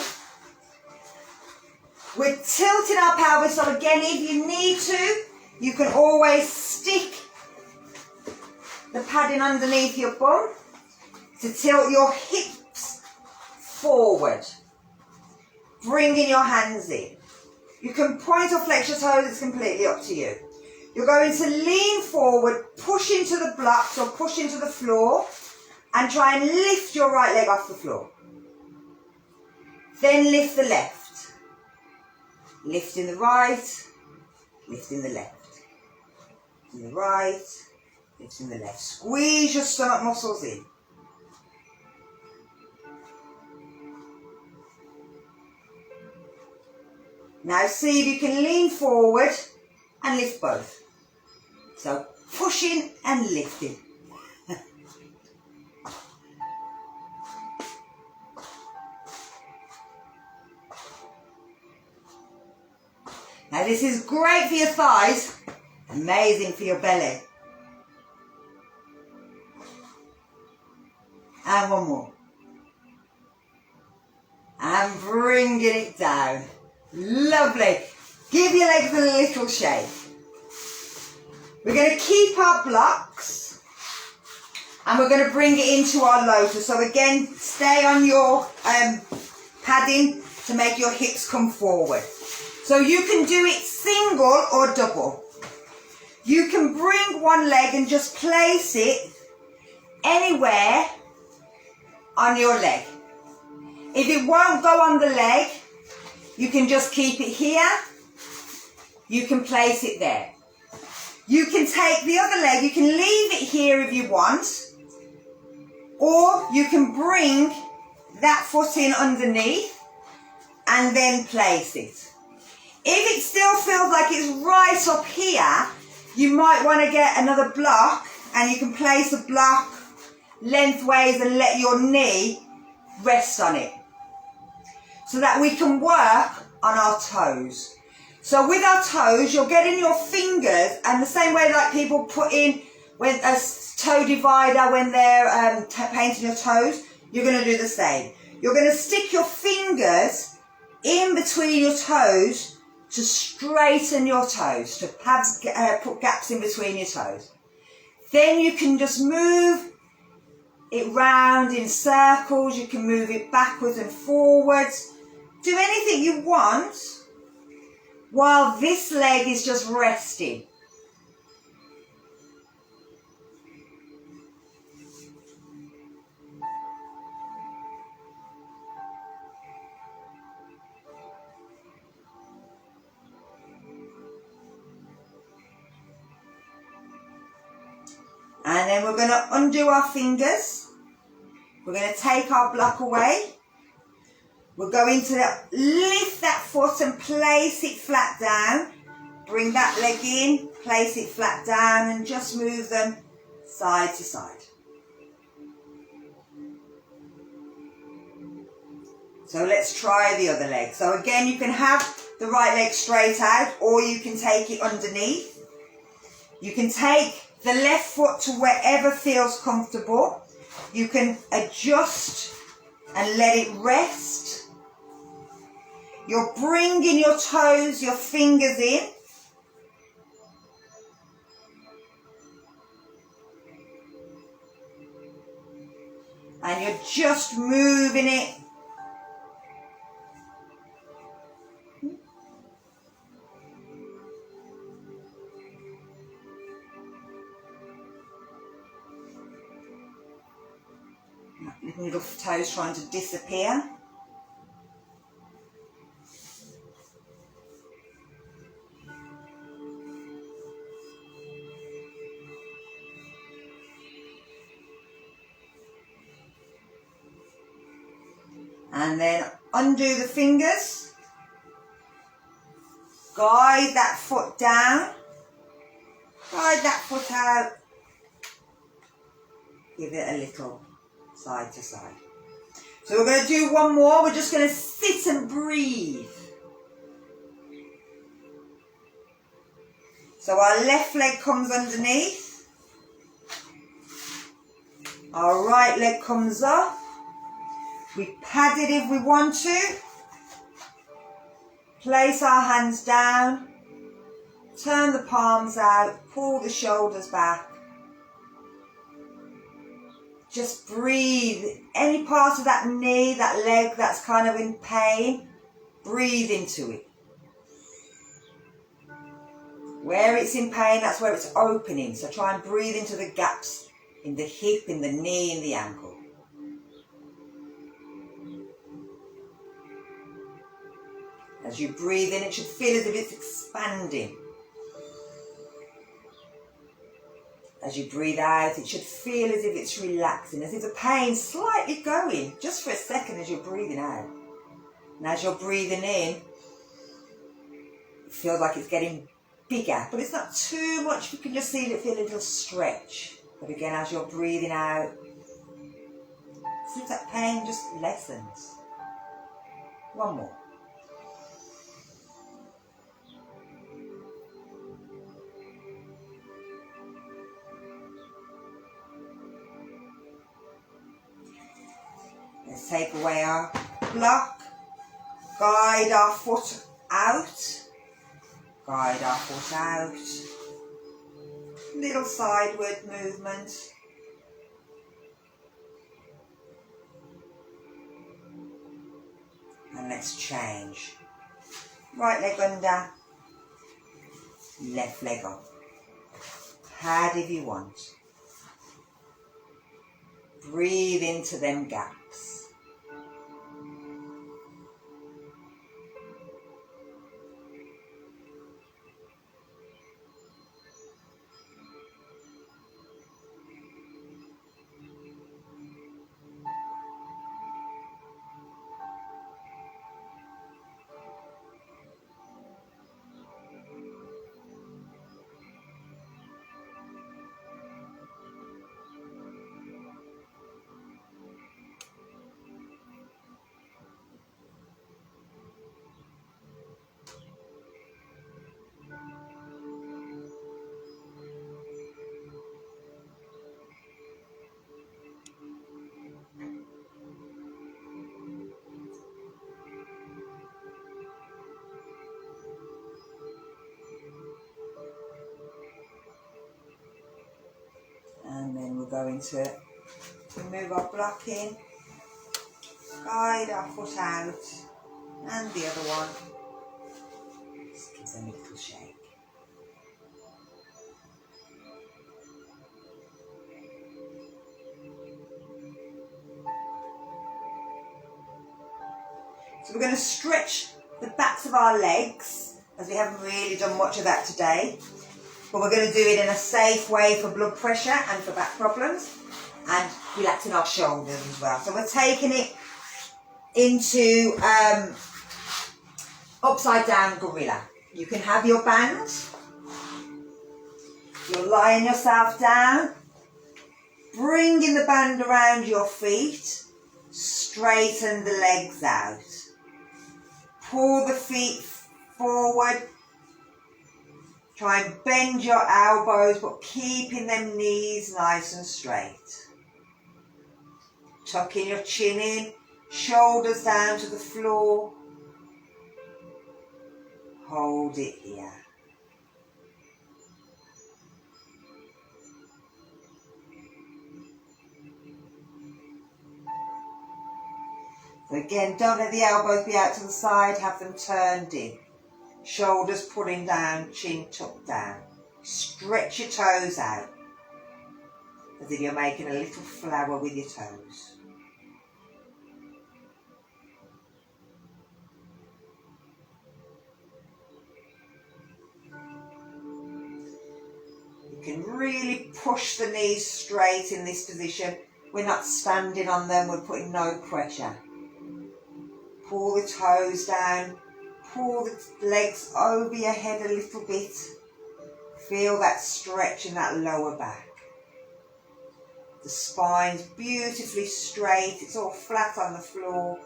We're tilting our pelvis, so again, if you need to, you can always stick the padding underneath your bum to tilt your hips forward. Bringing your hands in. You can point or flex your toes, it's completely up to you. You're going to lean forward, push into the blocks or push into the floor, and try and lift your right leg off the floor. Then lift the left. Lifting the right, lifting the left. Lifting the right, lifting the left. Squeeze your stomach muscles in. Now see if you can lean forward and lift both. So pushing and lifting. Now this is great for your thighs, amazing for your belly. And one more. And bringing it down. Lovely. Give your legs a little shake. We're going to keep our blocks and we're going to bring it into our lotus. So again, stay on your padding to make your hips come forward. So you can do it single or double. You can bring one leg and just place it anywhere on your leg. If it won't go on the leg, you can just keep it here. You can place it there. You can take the other leg, you can leave it here if you want, or you can bring that foot in underneath and then place it. If it still feels like it's right up here, you might want to get another block and you can place the block lengthways and let your knee rest on it so that we can work on our toes. So with our toes, you're getting your fingers, and the same way like people put in when a toe divider when they're painting your toes, you're going to do the same. You're going to stick your fingers in between your toes to straighten your toes, to put gaps in between your toes. Then you can just move it round in circles, you can move it backwards and forwards. Do anything you want while this leg is just resting. And then we're going to undo our fingers. We're going to take our block away. We're going to lift that foot and place it flat down. Bring that leg in, place it flat down and just move them side to side. So let's try the other leg. So again, you can have the right leg straight out or you can take it underneath. You can take the left foot to wherever feels comfortable. You can adjust and let it rest. You're bringing your toes, your fingers in. And you're just moving it. Little toes trying to disappear. And then undo the fingers. Guide that foot down. Guide that foot out. Give it a little side to side. So we're going to do one more. We're just going to sit and breathe. So our left leg comes underneath. Our right leg comes up. We pad it if we want to. Place our hands down. Turn the palms out. Pull the shoulders back. Just breathe. Any part of that knee, that leg that's kind of in pain, breathe into it. Where it's in pain, that's where it's opening. So try and breathe into the gaps in the hip, in the knee, in the ankle. As you breathe in, it should feel as if it's expanding. As you breathe out, it should feel as if it's relaxing, as if the pain's slightly going, just for a second as you're breathing out. And as you're breathing in, it feels like it's getting bigger, but it's not too much. You can just see it feel a little stretch. But again, as you're breathing out, see if that pain just lessens. One more. Let's take away our block. Guide our foot out. Guide our foot out. Little sideward movement. And let's change. Right leg under. Left leg up. Pad if you want. Breathe into them gaps. And then we're going to remove our blocking, guide our foot out, and the other one. Just give them a little shake. So we're going to stretch the backs of our legs, as we haven't really done much of that today. But we're going to do it in a safe way for blood pressure and for back problems, and relaxing our shoulders as well. So we're taking it into upside down gorilla. You can have your band. You're lying yourself down, bringing the band around your feet, straighten the legs out. Pull the feet forward. Try and bend your elbows, but keeping them knees nice and straight. Tucking your chin in, shoulders down to the floor. Hold it here. So again, don't let the elbows be out to the side, have them turned in. Shoulders pulling down, chin tucked down. Stretch your toes out, as if you're making a little flower with your toes. You can really push the knees straight in this position. We're not standing on them, we're putting no pressure. Pull the toes down. Pull the legs over your head a little bit. Feel that stretch in that lower back. The spine's beautifully straight. It's all flat on the floor.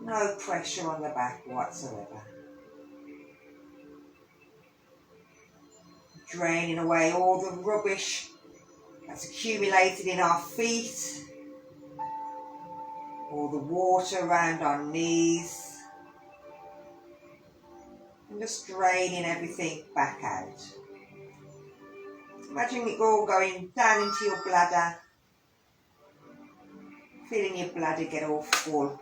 No pressure on the back whatsoever. Draining away all the rubbish that's accumulated in our feet. All the water around our knees. And just draining everything back out. Imagine it all going down into your bladder. Feeling your bladder get all full.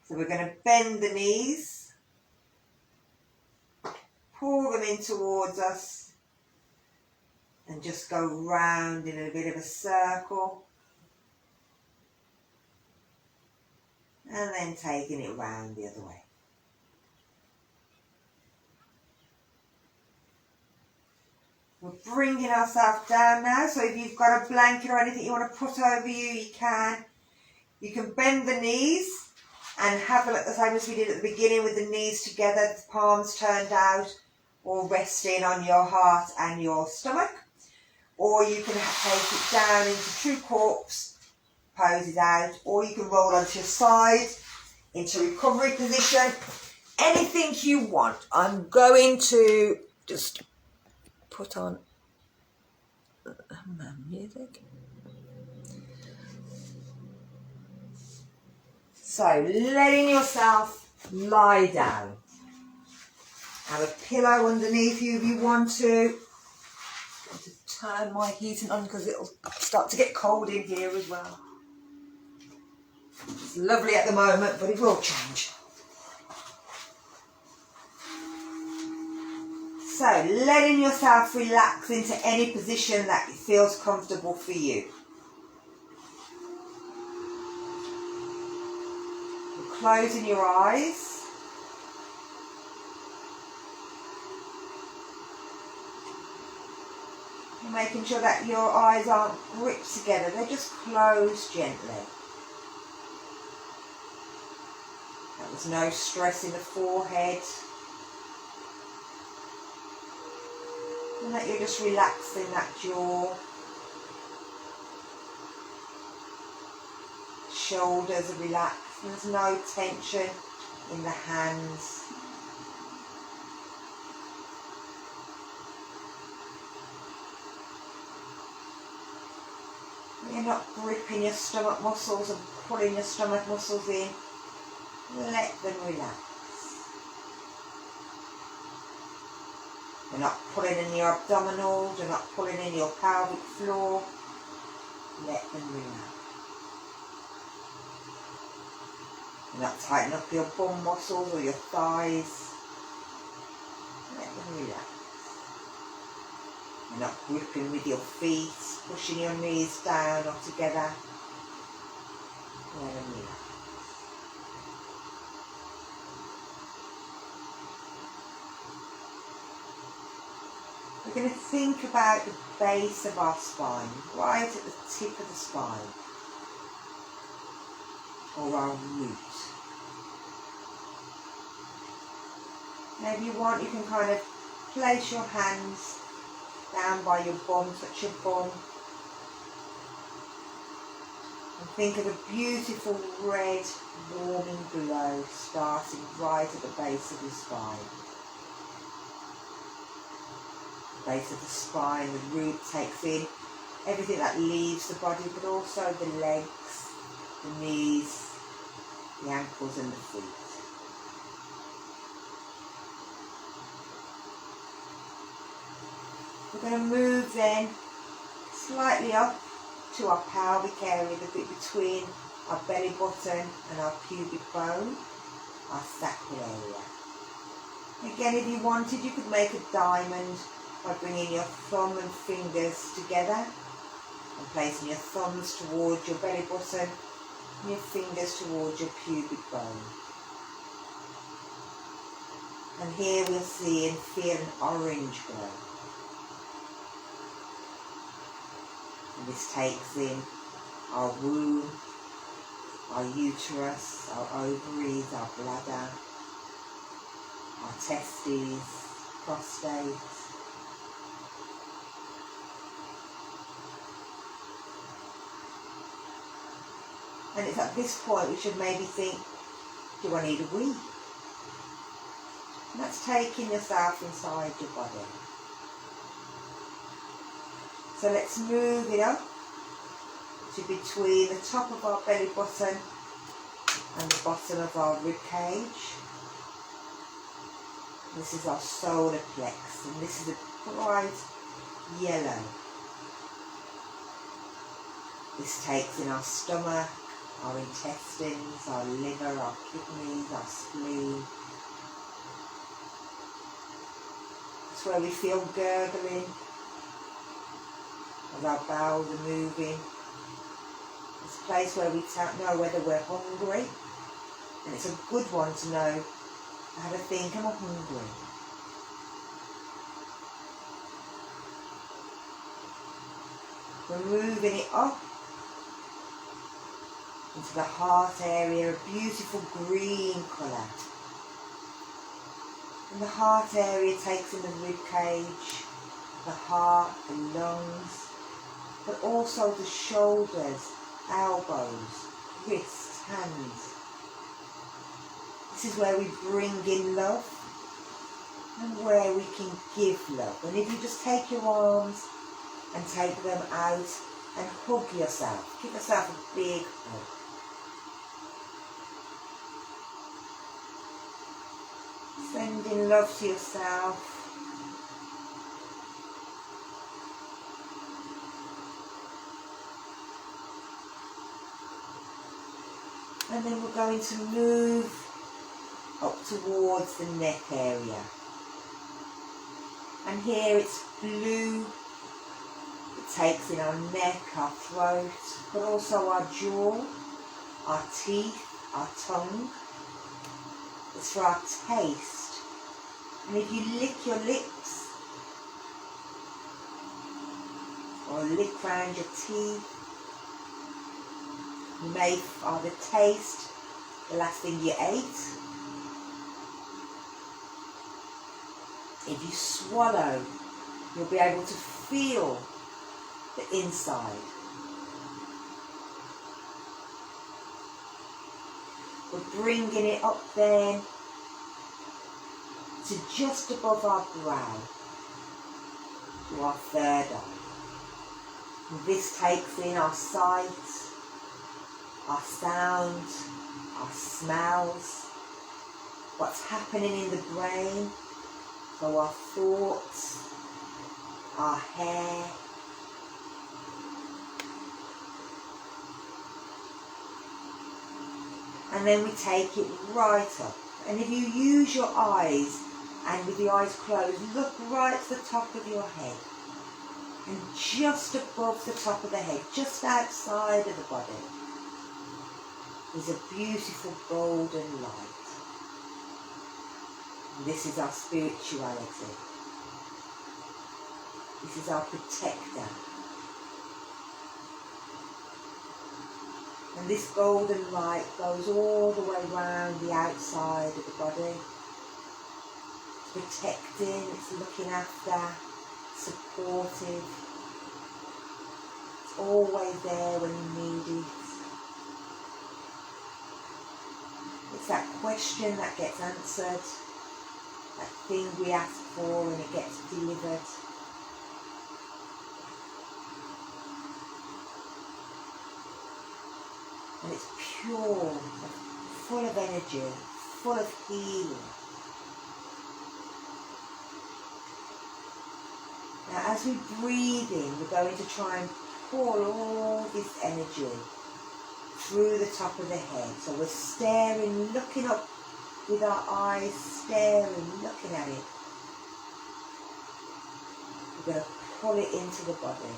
So we're going to bend the knees. Pull them in towards us. And just go round in a bit of a circle. And then taking it round the other way. We're bringing ourselves down now, so if you've got a blanket or anything you want to put over you, you can. You can bend the knees and have it like the same as we did at the beginning with the knees together, the palms turned out, or resting on your heart and your stomach. Or you can take it down into true corpse poses out, or you can roll onto your side into recovery position. Anything you want. I'm going to just put on music. So letting yourself lie down. Have a pillow underneath you if you want to. I'm going to turn my heating on because it'll start to get cold in here as well. It's lovely at the moment, but it will change. So, letting yourself relax into any position that feels comfortable for you. You're closing your eyes. You're making sure that your eyes aren't gripped together, they're just closed gently. There's no stress in the forehead. And that you're just relaxing that jaw. Shoulders are relaxed. There's no tension in the hands. You're not gripping your stomach muscles and pulling your stomach muscles in. Let them relax. You're not pulling in your abdominals, you're not pulling in your pelvic floor. Let them relax. You're not tightening up your bum muscles or your thighs. Let them relax. You're not gripping with your feet, pushing your knees down or together. Let them relax. We're going to think about the base of our spine, right at the tip of the spine, or our root. Now if you want, you can kind of place your hands down by your bum, touch your bum, and think of a beautiful red warming glow starting right at the base of your spine. Base of the spine, the root takes in everything that leaves the body, but also the legs, the knees, the ankles and the feet. We're going to move then slightly up to our pelvic area, the bit between our belly button and our pubic bone, our sacral area. Again, if you wanted, you could make a diamond by bringing your thumb and fingers together and placing your thumbs towards your belly button and your fingers towards your pubic bone. And here we'll see and feel an orange glow. This takes in our womb, our uterus, our ovaries, our bladder, our testes, prostate. And it's at this point we should maybe think, do I need a wee? And that's taking yourself inside your body. So let's move it up to between the top of our belly button and the bottom of our rib cage. This is our solar plex, and this is a bright yellow. This takes in our stomach, our intestines, our liver, our kidneys, our spleen. It's where we feel gurgling as our bowels are moving. It's a place where we don't know whether we're hungry, and it's a good one to know how to think, am I hungry? We're moving it up into the heart area, a beautiful green colour. And the heart area takes in the rib cage, the heart, the lungs, but also the shoulders, elbows, wrists, hands. This is where we bring in love and where we can give love. And if you just take your arms and take them out and hug yourself, give yourself a big hug. Sending love to yourself. And then we're going to move up towards the neck area. And here it's blue. It takes in our neck, our throat, but also our jaw, our teeth, our tongue. It's for our taste. And if you lick your lips, or lick round your teeth, you may either taste the last thing you ate. If you swallow, you'll be able to feel the inside. We're bringing it up then to just above our brow, to our third eye. And this takes in our sight, our sound, our smells, what's happening in the brain, so our thoughts, our hair. And then we take it right up. And if you use your eyes, and with the eyes closed, look right at the top of your head. And just above the top of the head, just outside of the body, is a beautiful golden light. And this is our spirituality. This is our protector. And this golden light goes all the way around the outside of the body. It's protecting, it's looking after, supportive. It's always there when you need it. It's that question that gets answered, that thing we ask for and it gets delivered. And it's pure, full of energy, full of healing. Now as we breathe in, we're going to try and pour all this energy through the top of the head. So we're staring, looking up with our eyes, staring, looking at it. We're going to pull it into the body.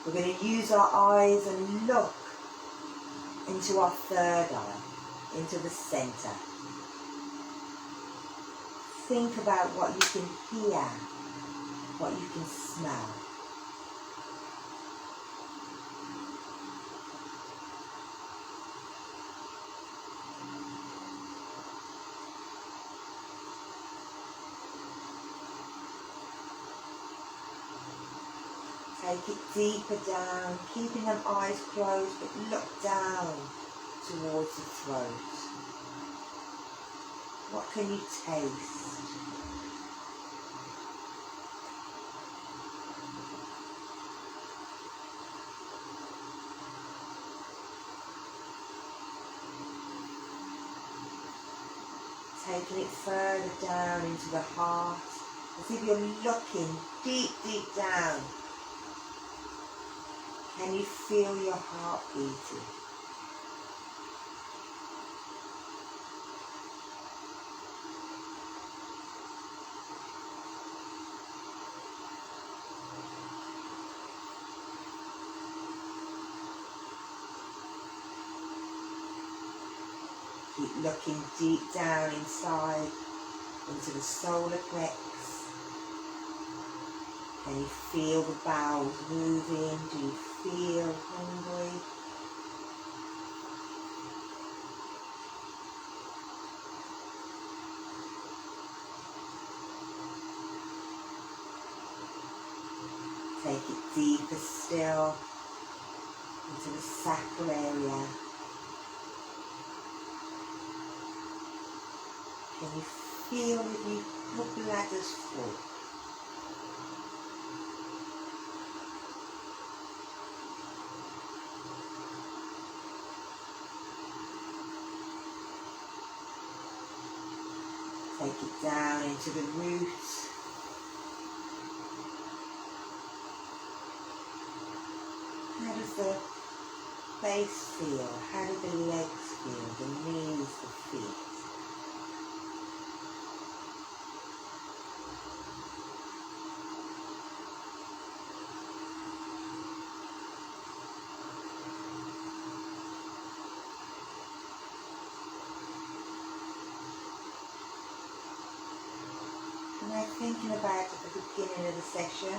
We're going to use our eyes and look into our third eye, into the centre. Think about what you can hear, what you can smell. Take it deeper down, keeping them eyes closed, but look down towards the throat. What can you taste? Taking it further down into the heart, as if you're looking deep, deep down. Can you feel your heart beating? Keep looking deep down inside into the solar plex. Can you feel the bowels moving? Do you feel hungry? Take it deeper still into the sacral area. Can you feel that your bladder's full? Take it down into the roots. How does the base feel? How do the legs feel? The knees, the feet? And I'm thinking about at the beginning of the session.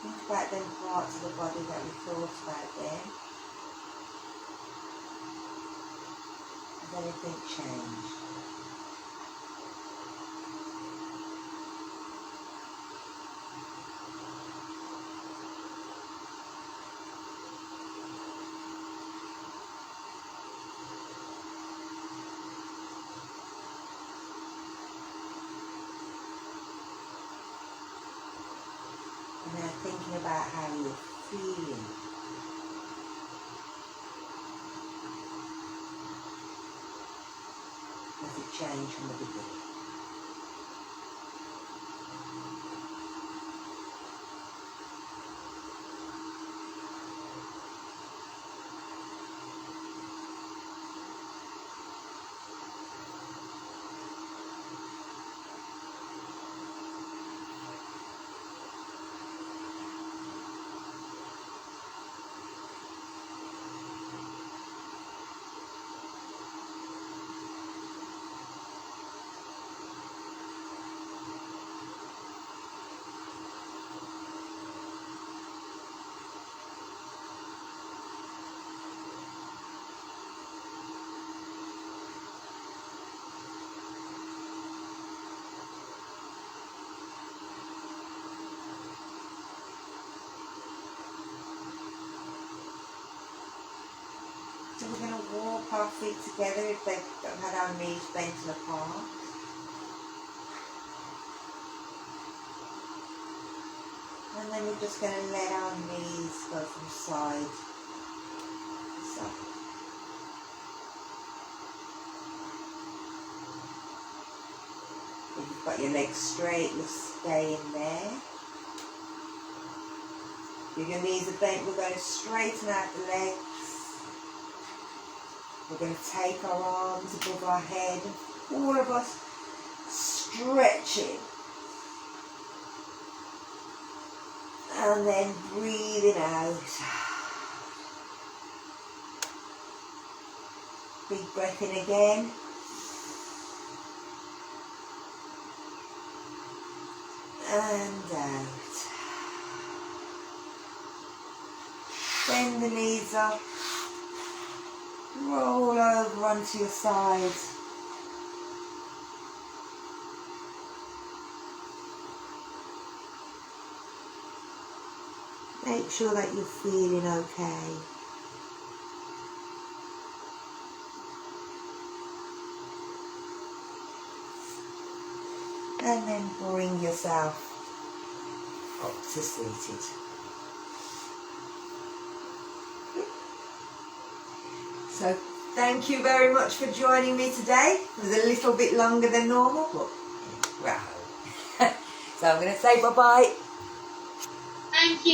Think about them parts of the body that we thought about then. Has anything changed? And now thinking about how you're feeling. Has it changed from the beginning? So we're going to walk our feet together if they don't have our knees bent and apart. And then we're just going to let our knees go from side to side. If you've got your legs straight, you'll stay in there. If your knees are bent, we're going to straighten out the legs. We're going to take our arms above our head, all of us stretching. And then breathing out. Big breath in again. And out. Bend the knees up. Roll over onto your sides. Make sure that you're feeling okay. And then bring yourself up to seated. So thank you very much for joining me today. It was a little bit longer than normal, but wow. So I'm going to say bye-bye. Thank you.